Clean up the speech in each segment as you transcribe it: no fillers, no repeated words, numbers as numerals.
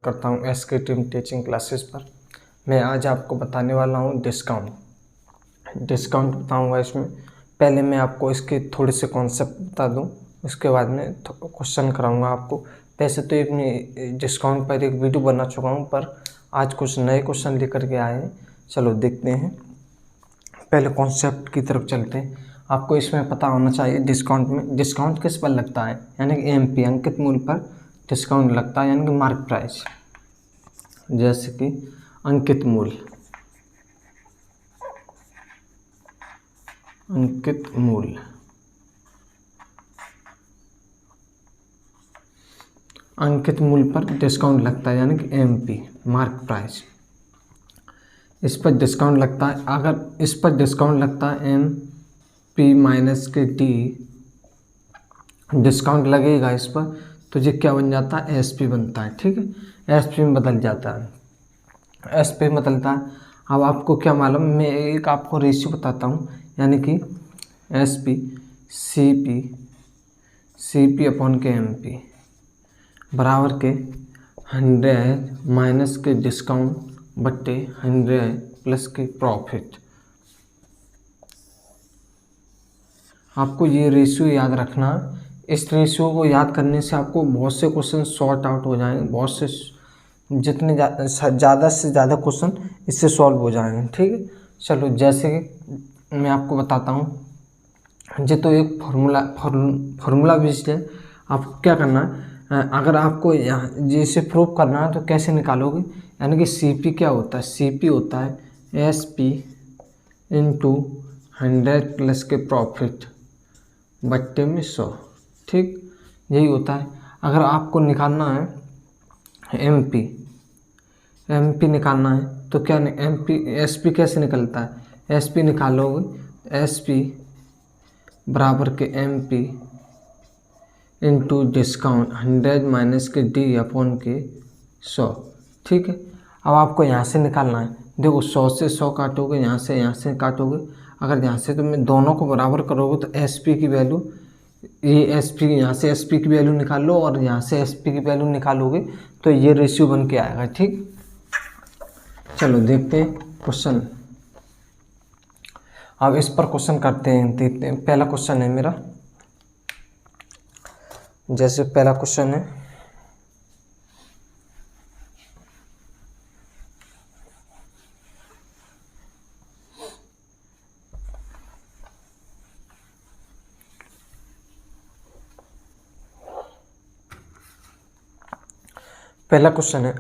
करता हूँ SK team teaching classes पर। मैं आज आपको बताने वाला हूँ डिस्काउंट बताऊँगा इसमें। पहले मैं आपको इसके थोड़े से कॉन्सेप्ट बता दूँ, उसके बाद में क्वेश्चन कराऊँगा आपको। वैसे तो एक मैं डिस्काउंट पर एक वीडियो बना चुका हूँ, पर आज कुछ नए क्वेश्चन लेकर के आए हैं। चलो देखते हैं, पहले कॉन्सेप्ट की तरफ चलते हैं। आपको इसमें पता होना चाहिए डिस्काउंट में डिस्काउंट किस पर लगता है, यानी कि एमपी अंकित मूल्य पर डिस्काउंट लगता है, यानी कि मार्क प्राइस। जैसे कि अंकित मूल्य पर डिस्काउंट लगता है, यानी कि एमपी मार्क प्राइस। इस पर डिस्काउंट लगता है। अगर इस पर डिस्काउंट लगता है एमपी माइनस के डी डिस्काउंट लगेगा इस पर, तो ये क्या बन जाता है, एसपी बनता है। ठीक है, एसपी में बदल जाता है, एसपी में बदलता है। अब आपको क्या मालूम, मैं एक आपको रेशियो बताता हूँ, यानी कि एसपी सीपी अपॉन के एमपी बराबर के 100 माइनस के डिस्काउंट बट्टे 100 प्लस के प्रॉफिट। आपको ये रेशियो याद रखना। इस रेशियो को याद करने से आपको बहुत से क्वेश्चन सॉर्ट आउट हो जाएंगे, बहुत से जितने ज़्यादा से ज़्यादा क्वेश्चन इससे सॉल्व हो जाएंगे। ठीक है, चलो जैसे कि मैं आपको बताता हूँ, ये तो एक फार्मूला बेस्ड है। आपको क्या करना है, अगर आपको यहाँ जैसे प्रूव करना है तो कैसे निकालोगे, यानी कि सीपी क्या होता है, सीपी होता है एसपी इंटू 100 प्लस के प्रॉफिट बट्टे में 100। ठीक, यही होता है। अगर आपको निकालना है एमपी निकालना है तो क्या एसपी कैसे निकलता है, एसपी निकालोगे एसपी बराबर के एमपी इंटू डिस्काउंट 100 माइनस के डी अपॉन के 100। ठीक है, अब आपको यहाँ से निकालना है। देखो 100 से 100 काटोगे, यहाँ से काटोगे। अगर यहाँ से तुम दोनों को बराबर करोगे तो एसपी की वैल्यू, ये एसपी यहाँ से एसपी की वैल्यू निकाल लो और यहाँ से एसपी की वैल्यू निकालोगे तो ये रेशियो बन के आएगा। ठीक, चलो देखते हैं क्वेश्चन। अब इस पर क्वेश्चन करते हैं, देखते हैं। पहला क्वेश्चन है मेरा, जैसे पहला क्वेश्चन है, पहला क्वेश्चन है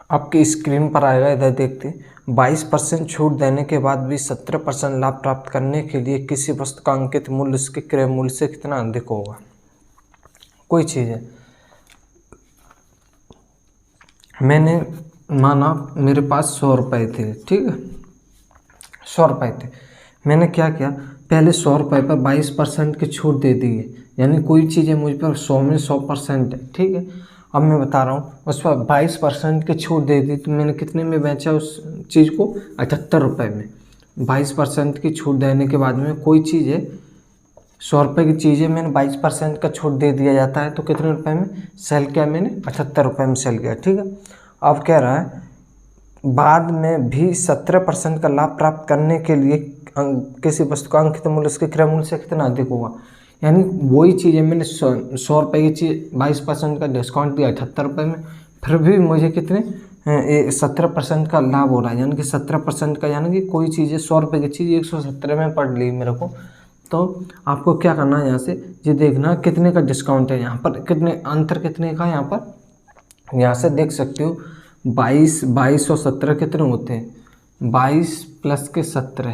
आपकी स्क्रीन पर आएगा, इधर देखते। 22% छूट देने के बाद भी 17% लाभ प्राप्त करने के लिए किसी वस्तु का अंकित मूल्य उसके क्रय मूल्य से कितना अधिक होगा। कोई चीज़ है, मैंने माना मेरे पास 100 रुपये थे। ठीक है, 100 रुपये थे। मैंने क्या किया, पहले 100 रुपये पर 22% की छूट दे दी है, यानी कोई चीज़ है मुझ पर 100 में 100% है। ठीक है, अब मैं बता रहा हूँ उस पर 22% की छूट दे दी, तो मैंने कितने में बेचा उस चीज़ को, 78 रुपये में। 22% की छूट देने के बाद में कोई चीज़ है 100 रुपये की चीज़ है, मैंने 22% का छूट दे दिया जाता है, तो कितने रुपए में सेल किया मैंने, 78 रुपये में सेल किया। ठीक है, अब कह रहा है बाद में भी 17% का लाभ प्राप्त करने के लिए किसी वस्तु का अंकित मूल्य उसके क्रय मूल्य से कितना अधिक होगा। यानी वही चीज़ है, मैंने 100 रुपये की चीज़ 22% का डिस्काउंट दिया 78 रुपये में, फिर भी मुझे कितने 17% का लाभ हो रहा है, यानी कि 17% का, यानी कि कोई चीज़ है 100 रुपये की चीज़ 170 में पड़ ली मेरे को। तो आपको क्या करना है, यहाँ से ये देखना कितने का डिस्काउंट है, यहाँ पर कितने अंतर कितने का, यहाँ पर यहाँ से देख सकते हो 22 और 17 कितने होते हैं, 22 प्लस के 17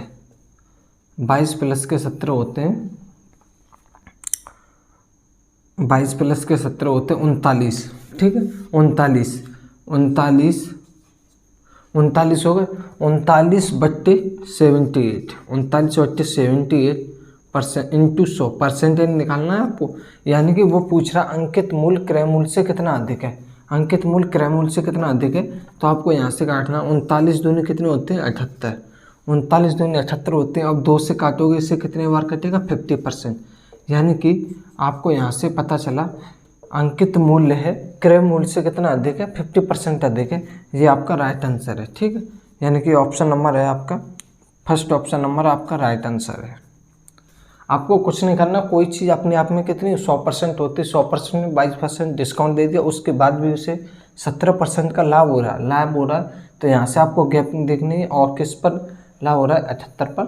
होते हैं, 22 प्लस के 17 होते हैं 39। ठीक है, 39 हो गए, 39 बट्टे 78, 39 बट्टे 78% इंटू 100 परसेंटेज निकालना है आपको। यानी कि वो पूछ रहा अंकित मूल्य क्रय मूल्य से कितना अधिक है, अंकित मूल्य क्रय मूल्य से कितना अधिक है, तो आपको यहाँ से काटना। 39 दूनी कितने होते हैं, 78, 39 दूनी 78 होते हैं। अब 2 से काटोगे, इससे कितने बार कटेगा, 50%। यानी कि आपको यहाँ से पता चला अंकित मूल्य है क्रय मूल्य से कितना अधिक है, 50% अधिक है। ये आपका राइट आंसर है, ठीक है। यानी कि ऑप्शन नंबर है आपका, फर्स्ट ऑप्शन नंबर आपका राइट आंसर है। आपको कुछ नहीं करना, कोई चीज़ अपने आप में कितनी 100% होती है, 100% में 22% डिस्काउंट दे दिया, उसके बाद भी उसे 17% का लाभ हो रहा है। तो यहाँ से आपको गैप देखनी है, और किस पर लाभ हो रहा है, 78 पर,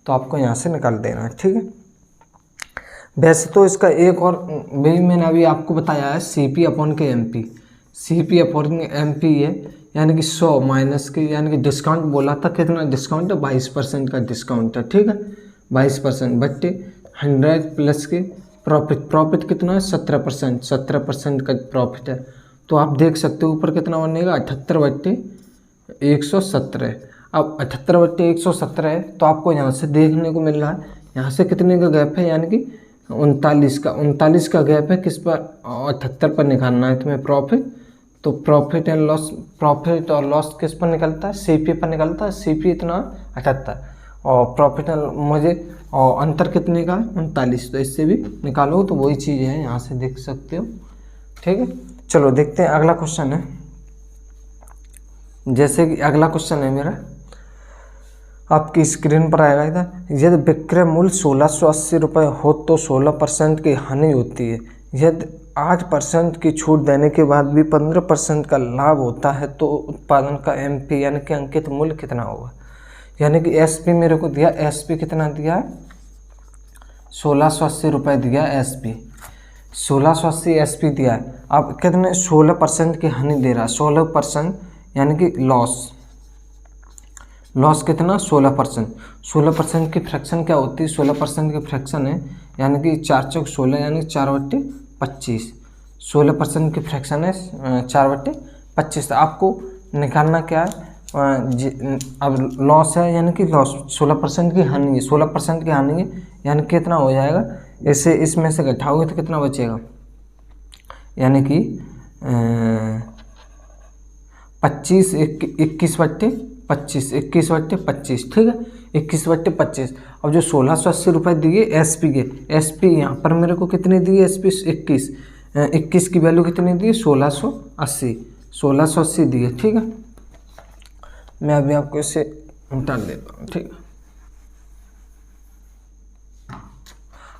तो आपको यहाँ से निकाल देना है, ठीक है। वैसे तो इसका एक और भी मैंने अभी आपको बताया है, CP अपॉन के MP, CP अपॉन MP है, यानी कि 100 माइनस के, यानी कि डिस्काउंट बोला था, कितना डिस्काउंट है, 22% का डिस्काउंट है, ठीक है। 22% बट्टे 100 प्लस के प्रॉफिट कितना है, 17% का प्रॉफिट है। तो आप देख सकते हो ऊपर कितना बनेगा, 78 बट्टे 117। अब 78 बट्टे 117 है, तो आपको यहाँ से देखने को मिल रहा है, यहाँ से कितने का गैप है, यानी कि 39 का गैप है, किस पर, 78 पर निकालना है तुम्हें प्रॉफिट। तो प्रॉफिट और लॉस किस पर निकलता है, CP पर निकलता है। CP इतना 78 और प्रॉफिट मुझे, और अंतर कितने का, 39, तो इससे भी निकालो, तो वही चीज़ है, यहाँ से देख सकते हो, ठीक है। चलो देखते हैं अगला क्वेश्चन है। जैसे कि अगला क्वेश्चन है मेरा, आपकी स्क्रीन पर आएगा इधर, यदि विक्रय मूल्य 1680 रुपये हो तो 16% की हानि होती है। यदि 8% की छूट देने के बाद भी 15% का लाभ होता है तो उत्पादन का MP यानी कि अंकित मूल्य कितना होगा। यानी कि SP मेरे को दिया, SP कितना दिया है, 1680 रुपये दिया SP, 1680 SP दिया है। अब कितने, 16% की हानि दे रहा है, 16% यानी कि लॉस कितना, 16% की फ्रैक्शन क्या होती है, 16% की फ्रैक्शन है, यानी कि 4 चौक 16, यानी 4/25, 16% की फ्रैक्शन है, 4/25। आपको निकालना क्या है, अब लॉस है, यानी कि लॉस 16% की हानि है, 16% की हानि है, यानी कितना हो जाएगा, इसे इसमें से घटाओगे तो कितना बचेगा, यानी कि 21/25, ठीक है, 21/25। अब जो 1680 रुपये दिए SP के, SP यहाँ पर मेरे को कितने दिए, SP 21 की वैल्यू कितनी दी, 1680 दिए, ठीक है। मैं अभी आपको इसे निकाल देता हूँ, ठीक है।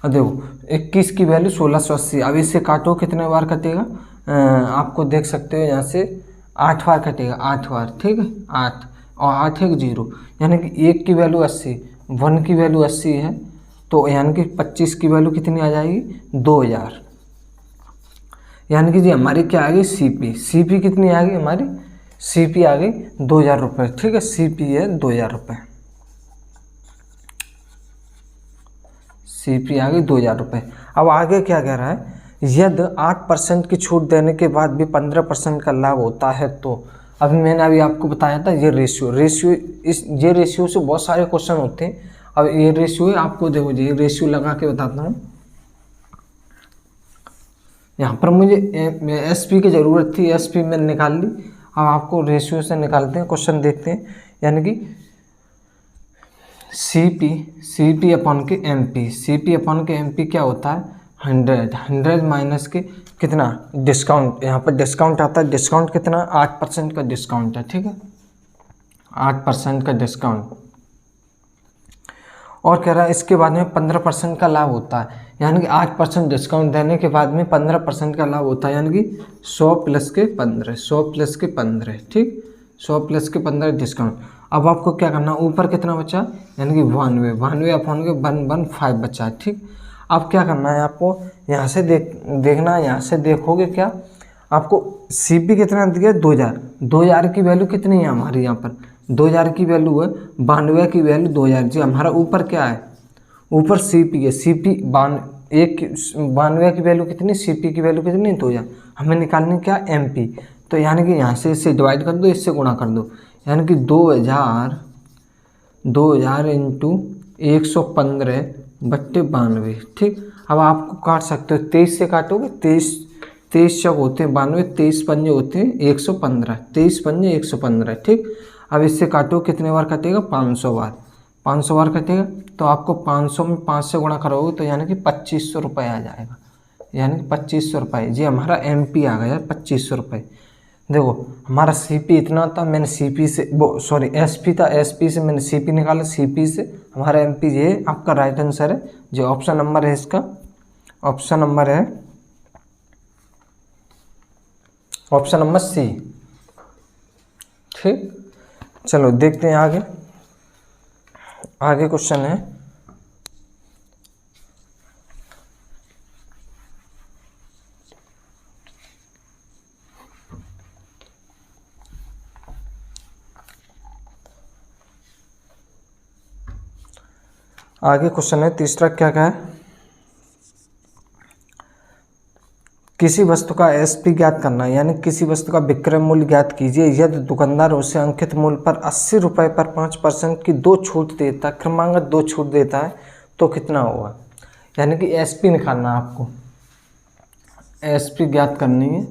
अब देखो 21 की वैल्यू 1680, अब इसे काटो, कितने बार कटेगा, आपको देख सकते हो यहाँ से 8 बार कटेगा, 8 बार, ठीक है, 8 और 8 है 0, यानी कि 1 की वैल्यू 80, 1 की वैल्यू 80 है, तो यानी कि 25 की वैल्यू कितनी आ जाएगी, 2000। यानी कि जी हमारी क्या आ गई, CP कितनी आ गई हमारी, CP आ गई 2000 रुपये, ठीक है, CP है 2000 रुपये, CP आ गई 2000 रुपये। अब आगे क्या कह रहा है, यदि 8% की छूट देने के बाद भी 15% का लाभ होता है तो, अभी मैंने आपको बताया था ये रेशियो से बहुत सारे क्वेश्चन होते हैं। अब ये रेशियो है, आपको देखो ये रेशियो लगा के बताता हूँ। यहाँ पर मुझे SP की ज़रूरत थी, SP मैंने निकाल ली। अब आपको रेशियो से निकालते हैं, क्वेश्चन देखते हैं। यानी कि CP अपॉन के MP क्या होता है, 100 माइनस के कितना डिस्काउंट, यहाँ पर डिस्काउंट आता है, डिस्काउंट कितना 8% का डिस्काउंट है, ठीक है, 8% का डिस्काउंट। और कह रहा है इसके बाद में 15% का लाभ होता है, यानी कि 8% डिस्काउंट देने के बाद में 15% का लाभ होता है, यानी कि 100 प्लस के 15, ठीक, 100 प्लस के 15 डिस्काउंट। अब आपको क्या करना, ऊपर कितना बचा, यानी कि 92 अपॉन के 115 बचा, ठीक। अब क्या करना है आपको, यहाँ से देखना है, यहाँ से देखोगे क्या, आपको CP कितना दिया, 2000 की वैल्यू कितनी है हमारी, यहाँ पर 2000 की वैल्यू है, 92 की वैल्यू 2000 जी, हमारा ऊपर क्या है, ऊपर CP है, CP 92 की वैल्यू कितनी, CP की वैल्यू कितनी, 2000, हमें निकालनी क्या, MP। तो यानी कि यहाँ से इससे डिवाइड कर दो, इससे गुणा कर दो, यानी कि 2000 इंटू 115/92, ठीक। अब आपको काट सकते हो, 23 से काटोगे, 23 चौक होते हैं 92, 23 पंजे होते हैं 115, 23 पंजे 115, ठीक। अब इससे काटो, कितने बार कटेगा, 500 बार कटेगा। तो आपको 500 में 5 से गुणा करोगे तो यानी कि 2500 रुपये आ जाएगा, यानी 2500 रुपये। जी हमारा MP आ गया 2500 रुपये। देखो हमारा CP इतना था, मैंने CP से वो सॉरी SP था, SP से मैंने CP निकाला, CP से हमारा MP। ये आपका राइट आंसर है। जो ऑप्शन नंबर है इसका, ऑप्शन नंबर है ऑप्शन नंबर C। ठीक, चलो देखते हैं आगे। आगे क्वेश्चन है तीसरा क्या है, किसी वस्तु का SP ज्ञात करना, यानी किसी वस्तु का विक्रय मूल्य ज्ञात कीजिए यदि दुकानदार उसे अंकित मूल्य पर 80 रुपये पर 5% की 2 छूट देता, क्रमांगत 2 छूट देता है तो कितना होगा। यानी कि SP निकालना है आपको, SP ज्ञात करनी है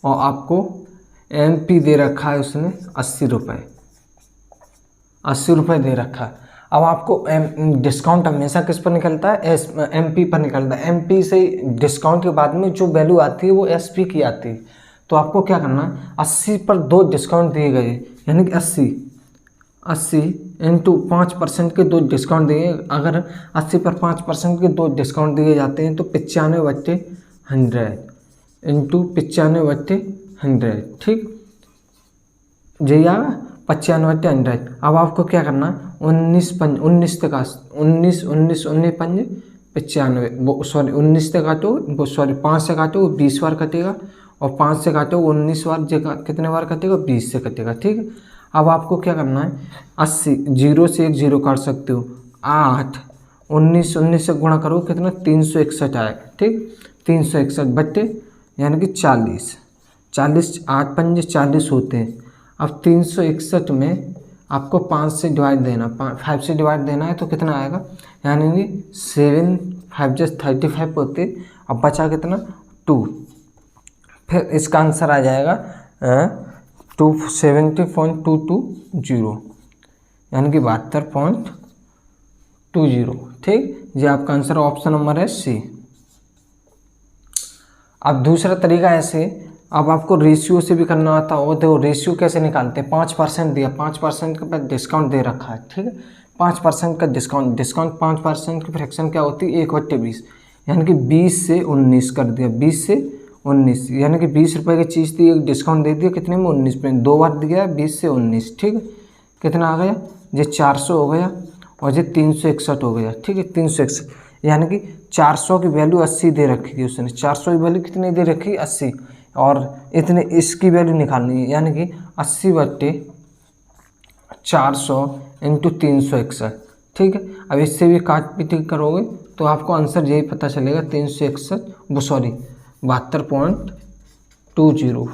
और आपको MP दे रखा है उसने 80 रुपये, 80 रुपये दे रखा है। अब आपको डिस्काउंट हमेशा किस पर निकलता है, MP पर निकलता है। MP से डिस्काउंट के बाद में जो वैल्यू आती है वो SP की आती है। तो आपको क्या करना है, 80 पर 2 डिस्काउंट दिए गए, यानी कि 80 इंटू 5% के 2 डिस्काउंट दिए। अगर 80 पर 5% के 2 डिस्काउंट दिए जाते हैं तो 95/100 इंटू 95/100। ठीक, जी आगा 95/100। अब आपको क्या करना है, 19 तक 19 19 19 पंज 95, वो सॉरी 19 से काटो, वो सॉरी 5 से काटो 20 बार कटेगा, और 5 से काटो 19 बार, कितने बार कटेगा, 20 से कटेगा। ठीक, अब आपको क्या करना है, 80 0 से 1 0 काट सकते हो, 8 19 19 से गुणा करो कितना, 361 आएगा। ठीक, 361 बट्टे यानी कि 40 8 पंजे 40 होते हैं। अब 361 में आपको 5 से डिवाइड देना, 5 से डिवाइड देना है तो कितना आएगा, यानी कि 7 5 35 होते। अब बचा कितना, 2। फिर इसका आंसर आ जाएगा 270.220, यानी कि 72.20। ठीक, ये आपका आंसर ऑप्शन नंबर है C। अब दूसरा तरीका ऐसे, अब आपको रेशियो से भी करना आता हो। देखो रेशियो कैसे निकालते हैं, 5% दिया, 5% के बाद डिस्काउंट दे रखा है। ठीक है, 5% का डिस्काउंट 5% की फ्रैक्शन क्या होती है, 1/20, यानी कि 20 से 19 कर दिया, 20 से 19, यानी कि 20 रुपये की चीज़ थी, एक डिस्काउंट दे दिया कितने में, 19 में, 2 बार दिया 20 से 19। ठीक है, कितना आ गया, ये 400 हो गया और ये 361 हो गया। ठीक है, 361, यानी कि 400 की वैल्यू 80 दे रखी थी उसने, 400 की वैल्यू कितनी दे रखी, 80, और इतने इसकी वैल्यू निकालनी है, यानी कि 80/400 इंटू 361। ठीक है, अब इससे भी काट पीट करोगे तो आपको आंसर यही पता चलेगा, 361 वो सॉरी 72.20।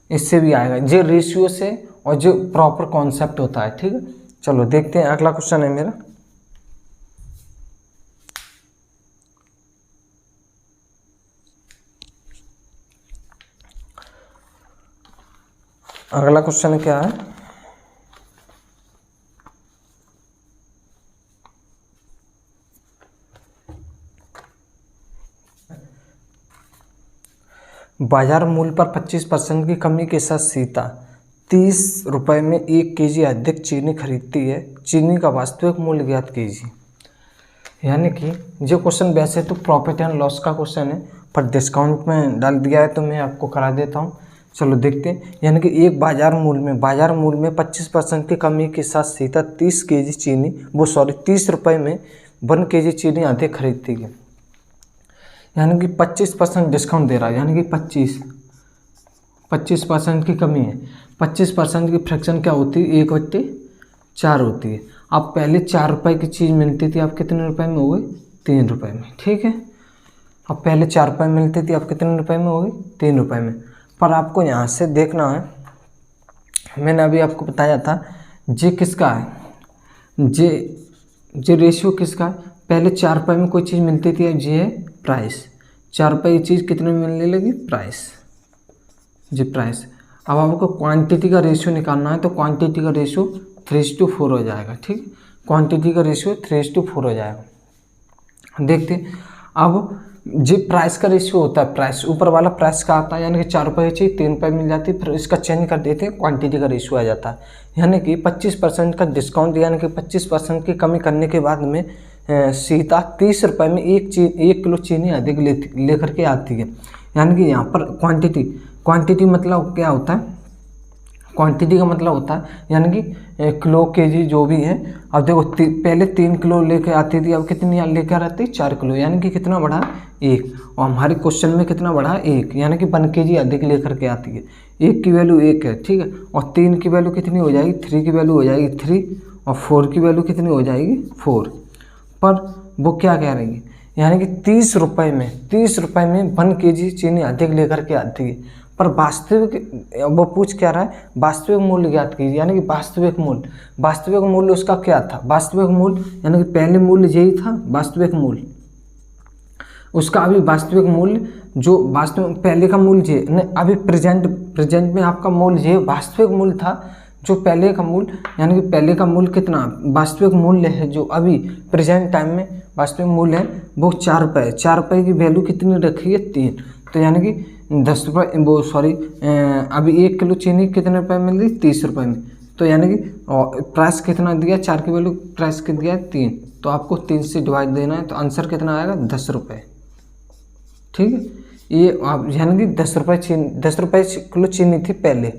इससे भी आएगा, जो रेशियो से और जो प्रॉपर कॉन्सेप्ट होता है। ठीक है, चलो देखते हैं अगला क्वेश्चन है मेरा। अगला क्वेश्चन क्या है, बाजार मूल्य पर 25% की कमी के साथ सीता 30 रुपये में 1 kg अधिक चीनी खरीदती है, चीनी का वास्तविक मूल्य ज्ञात कीजिए। यानी कि जो क्वेश्चन वैसे तो प्रॉफिट एंड लॉस का क्वेश्चन है, पर डिस्काउंट में डाल दिया है तो मैं आपको करा देता हूँ। चलो देखते हैं, यानी कि एक बाजार मूल्य में 25% की कमी के साथ सीता 30 kg चीनी, वो सॉरी 30 रुपये में 1 kg चीनी अधिक खरीदती है, यानी कि 25% डिस्काउंट दे रहा है, यानी कि 25% की कमी है। 25% की फ्रैक्शन क्या होती है, 1/4 होती है। अब पहले 4 रुपये की चीज़ मिलती थी, अब कितने रुपए में हो गई, 3 रुपये में। ठीक है, अब पहले 4 रुपये मिलती थी, अब कितने रुपए में हो गई, 3 रुपये में। पर आपको यहाँ से देखना है, मैंने अभी आपको बताया था जे किसका है, जे रेशियो किसका है, पहले 4 रुपये में कोई चीज़ मिलती थी, अब जे है प्राइस, 4 रुपये की चीज़ कितने में मिलने लगी, प्राइस, जी प्राइस। अब आपको क्वांटिटी का रेशियो निकालना है, तो क्वांटिटी का रेशियो 3:4 हो जाएगा। ठीक, क्वांटिटी का रेशियो 3:4 हो जाएगा। देखते अब जी प्राइस का रेशियो होता है, प्राइस ऊपर वाला प्राइस का आता है, यानी कि 4 रुपये चाहिए 3 रुपये मिल जाती है, फिर इसका चेंज कर देते हैं, क्वांटिटी का रेशियो आ जाता है, यानी कि 25% का डिस्काउंट, यानी कि 25% की कमी करने के बाद में सीता 30 रुपये में 1 किलो चीनी अधिक लेकर के आती है। यानी कि यहाँ पर क्वांटिटी मतलब क्या होता है, क्वांटिटी का मतलब होता है यानी कि किलो केजी जो भी है। अब देखो पहले 3 किलो लेके आती थी, अब कितनी लेकर आती है 4 किलो, यानी कि कितना बढ़ा 1, और हमारे क्वेश्चन में कितना बढ़ा 1, यानी कि 1 केजी अधिक लेकर के आती है। 1 की वैल्यू 1 है, ठीक है, और 3 की वैल्यू कितनी हो जाएगी, 3 की वैल्यू हो जाएगी 3, और 4 की वैल्यू कितनी हो जाएगी 4। पर वो क्या कह रही है, यानी कि 30 रुपये में 1 केजी चीनी अधिक लेकर के आती है। पर वास्तविक वो पूछ क्या रहा है, वास्तविक मूल्य ज्ञात कीजिए, यानी कि वास्तविक मूल्य उसका क्या था, वास्तविक मूल्य यानी कि पहले मूल्य यही था वास्तविक मूल्य उसका, अभी वास्तविक मूल्य जो वास्तविक पहले का मूल्य ये नहीं, अभी प्रेजेंट में आपका मूल्य ये वास्तविक मूल्य था जो पहले का मूल्य, यानी कि पहले का मूल्य कितना वास्तविक मूल्य है जो अभी प्रेजेंट टाइम में वास्तविक मूल्य है वो 4 रुपये। 4 रुपये की वैल्यू कितनी रखी है 3, तो यानी कि 10 रुपये वो सॉरी अभी 1 किलो चीनी कितने रुपए में मिल रही 30 रुपये में, तो यानी कि प्राइस कितना दिया 4 की वैल्यू प्राइस कितना दिया 3, तो आपको 3 से डिवाइड देना है, तो आंसर कितना आएगा 10 रुपये। ठीक है, ये आप यानी कि 10 रुपये किलो चीनी थी पहले।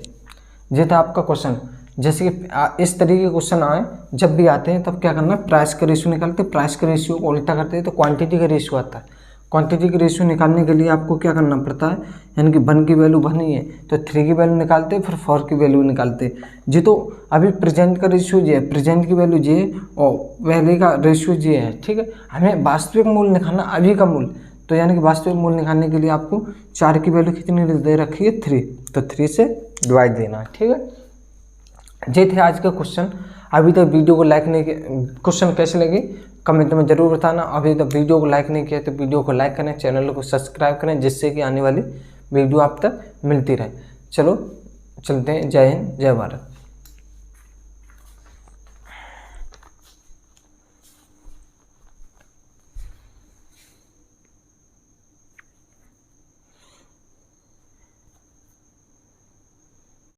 ये था आपका क्वेश्चन। जैसे कि इस तरीके के क्वेश्चन आए जब भी आते हैं तब क्या करना है, प्राइस का रेशियो निकालते हैं, प्राइस के रेशियो को उल्टा करते हैं तो क्वांटिटी का रेशियो आता है। क्वांटिटी का रेशियो निकालने के लिए आपको क्या करना पड़ता है, यानी कि 1 की वैल्यू 1 ही है तो 3 की वैल्यू निकालते हैं, फिर 4 की वैल्यू निकालते हैं। जी तो अभी प्रेजेंट का रेशियो ये है, प्रेजेंट की वैल्यू ये है और पहले का रेशियो ये है। ठीक है, हमें वास्तविक मूल्य निकालना अभी का मूल्य, तो यानी कि वास्तविक मूल्य निकालने के लिए आपको 4 की वैल्यू कितनी दे रखी है 3, तो 3 से डिवाइड देना है। ठीक है, ये थे आज का क्वेश्चन। अभी तक वीडियो को लाइक नहीं किया, क्वेश्चन कैसे लगे कमेंट में ज़रूर बताना। अभी तक वीडियो को लाइक नहीं किया तो वीडियो को लाइक करें, चैनल को सब्सक्राइब करें, जिससे कि आने वाली वीडियो आप तक मिलती रहे। चलो चलते हैं, जय हिंद जय भारत।